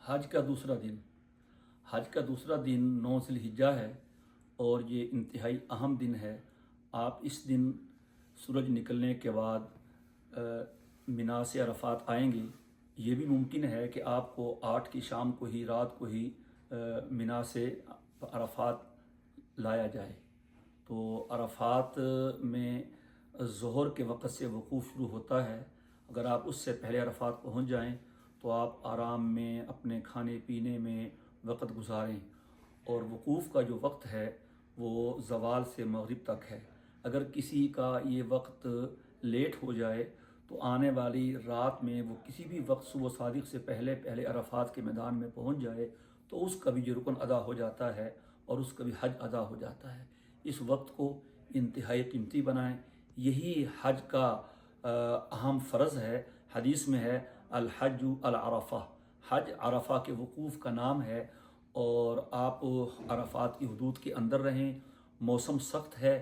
हज का दूसरा दिन। हज का दूसरा दिन 9 ज़िलहिज्जा है और ये इंतहाई अहम दिन है। आप इस दिन सूरज निकलने के बाद मिना से अरफात आएंगे। ये भी मुमकिन है कि आपको 8 की शाम को ही, रात को ही मिना से अरफात लाया जाए। तो अरफात में ज़ोहर के वक़्त से वक़ूफ़ शुरू होता है। अगर आप उससे पहले अरफात पहुंच जाएं तो आप आराम में अपने खाने पीने में वक़्त गुजारें। और वक़ूफ़ का जो वक्त है वो ज़वाल से मगरिब तक है। अगर किसी का ये वक्त लेट हो जाए तो आने वाली रात में वो किसी भी वक्त सुबह सादिक से पहले पहले अरफात के मैदान में पहुंच जाए तो उसका भी ये रुकन अदा हो जाता है और उसका भी हज अदा हो जाता है। इस वक्त को इंतहाई कीमती बनाएं। यही हज का अहम फ़र्ज़ है। हदीस में है अल हज्जु अल अरफ़ा, हज अरफ़ा के वक़ूफ़ का नाम है। और आप अरफात की हदूद के अंदर रहें। मौसम सख्त है,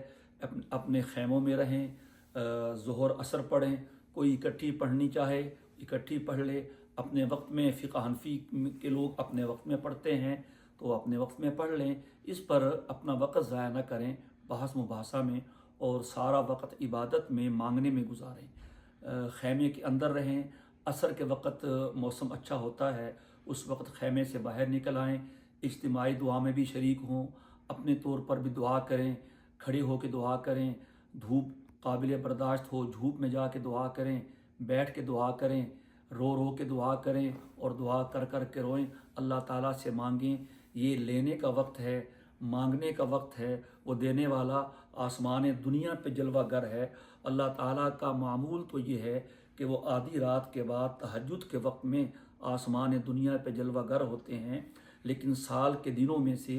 अपने खैमों में रहें। ज़ोहर असर पढ़ें। कोई इकट्ठी पढ़नी चाहे इकट्ठी पढ़ ले। अपने वक्त में फ़िक़्ह हनफ़ी के लोग अपने वक्त में पढ़ते हैं तो अपने वक्त में पढ़ लें। इस पर अपना वक्त ज़ाया न करें बहस मुबासा में, और सारा वक्त इबादत में मांगने में गुजारें। खैमे के अंदर रहें। असर के वक्त मौसम अच्छा होता है, उस वक्त खैमे से बाहर निकल आएँ। इज्तिमाई दुआ में भी शरीक हों। अपने तौर पर भी दुआ करें, खड़े होकर दुआ करें। धूप काबिल बर्दाश्त हो, धूप में जाके दुआ करें, बैठ के दुआ करें, रो रो के दुआ करें और दुआ कर कर के रोएं। अल्लाह ताला से मांगें। ये लेने का वक्त है, मांगने का वक्त है। वो देने वाला आसमान दुनिया पे जलवागर है। अल्लाह ताला का मामूल तो ये है कि वो आधी रात के बाद तहज्जुद के वक्त में आसमान दुनिया पे जलवागर होते हैं। लेकिन साल के दिनों में से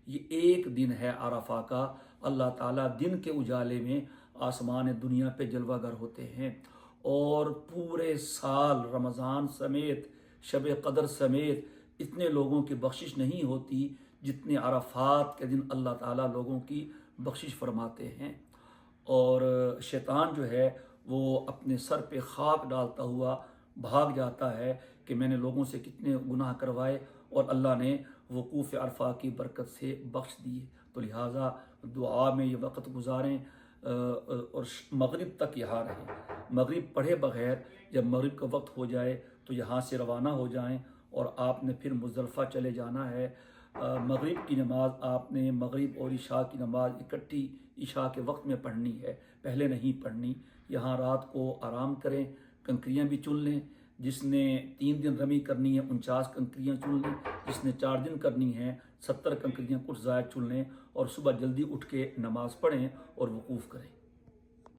ये एक दिन है अरफा का। अल्लाह ताला दिन के उजाले में आसमान दुनिया पे जलवागर होते हैं। और पूरे साल रमज़ान समेत, शब कदर समेत इतने लोगों की बख्शिश नहीं होती जितने अरफात के दिन अल्लाह ताला लोगों की बख्शिश फरमाते हैं। और शैतान जो है वो अपने सर पे खाक डालता हुआ भाग जाता है कि मैंने लोगों से कितने गुनाह करवाए और अल्लाह ने वक़ूफ़ अरफा की बरकत से बख्श दिए। तो लिहाजा दुआ में ये वक्त गुजारें और मगरिब तक यहाँ रहें। मगरिब पढ़े बग़ैर जब मगरिब का वक्त हो जाए तो यहाँ से रवाना हो जाएं और आपने फिर मुज़दलिफ़ा चले जाना है। मगरिब की नमाज़ आपने मगरिब और इशा की नमाज़ इकट्ठी इशा के वक्त में पढ़नी है, पहले नहीं पढ़नी। यहाँ रात को आराम करें, कंकरियाँ भी चुन लें। जिसने 3 दिन रमी करनी है 49 कंकरियाँ चुन लें। जिसने 4 दिन करनी है 70 कंकरियाँ कुछ ज़ायद चुन लें और सुबह जल्दी उठ के नमाज़ पढ़ें और वक़ूफ़ करें।